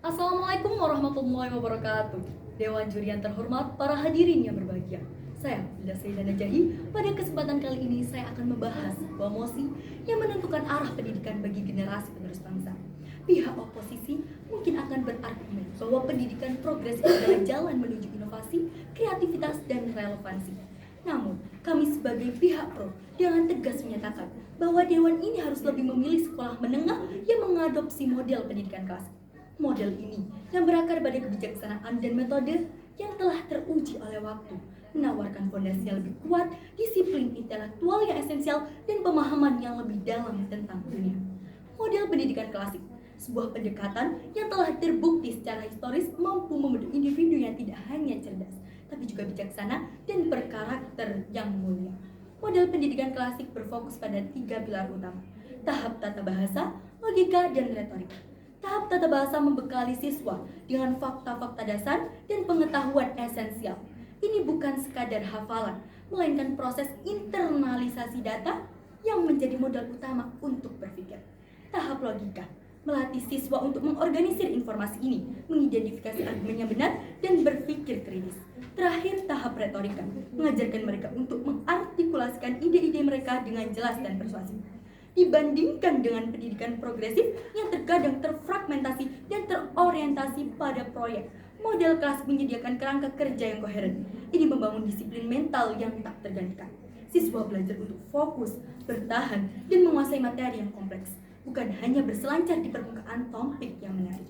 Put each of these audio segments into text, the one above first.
Assalamualaikum warahmatullahi wabarakatuh. Dewan juri yang terhormat, para hadirin yang berbahagia. Saya, Bilda Saidana Jahi. Pada kesempatan kali ini saya akan membahas sebuah mosi yang menentukan arah pendidikan bagi generasi penerus bangsa. Pihak oposisi mungkin akan berargumen bahwa pendidikan progresif adalah jalan menuju inovasi, kreativitas, dan relevansi. Namun, kami sebagai pihak pro dengan tegas menyatakan bahwa Dewan ini harus lebih memilih sekolah menengah yang mengadopsi model pendidikan klasik. Model ini yang berakar pada kebijaksanaan dan metode yang telah teruji oleh waktu, menawarkan fondasi yang lebih kuat, disiplin intelektual yang esensial, dan pemahaman yang lebih dalam tentang dunia. Model pendidikan klasik, sebuah pendekatan yang telah terbukti secara historis mampu membentuk individu yang tidak hanya cerdas, tapi juga bijaksana dan berkarakter yang mulia. Model pendidikan klasik berfokus pada 3 pilar utama: tahap tata bahasa, logika, dan retorika. Tahap tata bahasa membekali siswa dengan fakta-fakta dasar dan pengetahuan esensial. Ini bukan sekadar hafalan, melainkan proses internalisasi data yang menjadi modal utama untuk berpikir. Tahap logika melatih siswa untuk mengorganisir informasi ini, mengidentifikasi argumen yang benar, dan berpikir kritis. Terakhir, tahap retorika mengajarkan mereka untuk mengartikulasikan ide-ide mereka dengan jelas dan persuasif. Dibandingkan dengan pendidikan progresif yang terkadang terfragmentasi dan terorientasi pada proyek, model klasik menyediakan kerangka kerja yang koheren. Ini membangun disiplin mental yang tak tergantikan. Siswa belajar untuk fokus, bertahan, dan menguasai materi yang kompleks, bukan hanya berselancar di permukaan topik yang menarik.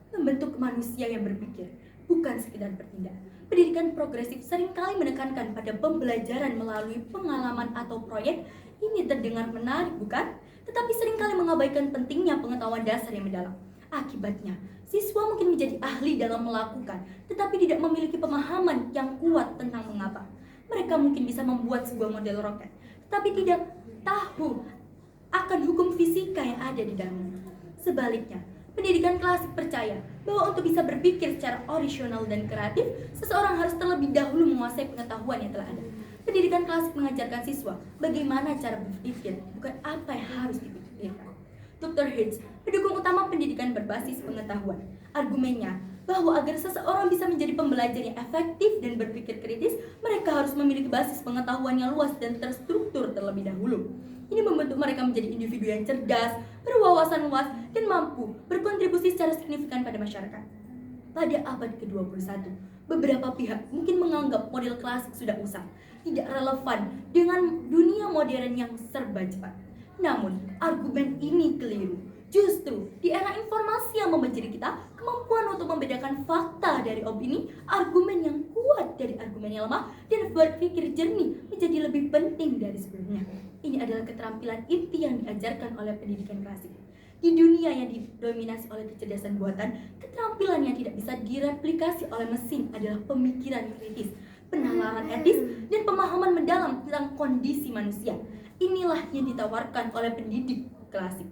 Membentuk manusia yang berpikir, bukan sekedar bertindak. Pendidikan progresif seringkali menekankan pada pembelajaran melalui pengalaman atau proyek. Ini terdengar menarik, bukan? Tetapi seringkali mengabaikan pentingnya pengetahuan dasar yang mendalam. Akibatnya, siswa mungkin menjadi ahli dalam melakukan, tetapi tidak memiliki pemahaman yang kuat tentang mengapa. Mereka mungkin bisa membuat sebuah model roket, tetapi tidak tahu akan hukum fisika yang ada di dalamnya. Sebaliknya, pendidikan klasik percaya bahwa untuk bisa berpikir secara orisinal dan kreatif, seseorang harus terlebih dahulu menguasai pengetahuan yang telah ada. Pendidikan klasik mengajarkan siswa bagaimana cara berpikir, bukan apa yang harus dipikirkan. Dr. Hitz, pendukung utama pendidikan berbasis pengetahuan, argumennya bahwa agar seseorang bisa menjadi pembelajar yang efektif dan berpikir kritis, mereka harus memiliki basis pengetahuan yang luas dan terstruktur terlebih dahulu. Ini membentuk mereka menjadi individu yang cerdas, berwawasan luas, dan mampu berkontribusi secara signifikan pada masyarakat. Pada abad ke-21, beberapa pihak mungkin menganggap model klasik sudah usang, tidak relevan dengan dunia modern yang serba cepat. Namun, argumen ini keliru. Justru, di era informasi yang membanjiri kita, kemampuan untuk membedakan fakta dari opini, argumen yang kuat dari argumen yang lemah, dan berpikir jernih menjadi lebih penting dari sebelumnya. Ini adalah keterampilan inti yang diajarkan oleh pendidikan klasik. Di dunia yang didominasi oleh kecerdasan buatan, keterampilan yang tidak bisa direplikasi oleh mesin adalah pemikiran kritis, penalaran etis, dan pemahaman mendalam tentang kondisi manusia. Inilah yang ditawarkan oleh pendidik klasik.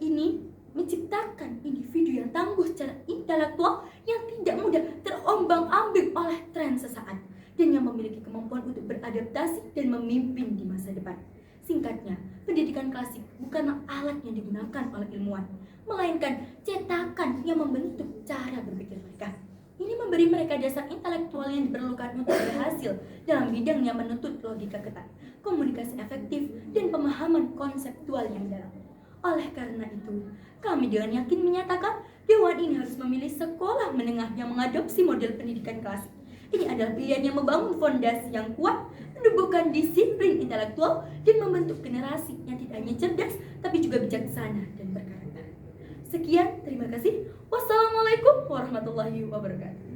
Ini menciptakan individu yang tangguh secara intelektual, yang tidak mudah terombang-ambing oleh tren sesaat, dan yang memiliki kemampuan untuk beradaptasi dan memimpin di masa depan. Singkatnya, pendidikan klasik bukanlah alat yang digunakan oleh ilmuwan, melainkan cetakan yang membentuk cara berpikir mereka. Ini memberi mereka dasar intelektual yang diperlukan untuk berhasil dalam bidang yang menuntut logika ketat, komunikasi efektif, dan pemahaman konseptual yang dalam. Oleh karena itu, kami dengan yakin menyatakan Dewan ini harus memilih sekolah menengah yang mengadopsi model pendidikan klasik. Ini adalah pilihan yang membangun fondasi yang kuat, menumbuhkan disiplin intelektual, dan membentuk generasi yang tidak hanya cerdas, tapi juga bijaksana dan berkarakter. Sekian, terima kasih. Wassalamualaikum warahmatullahi wabarakatuh.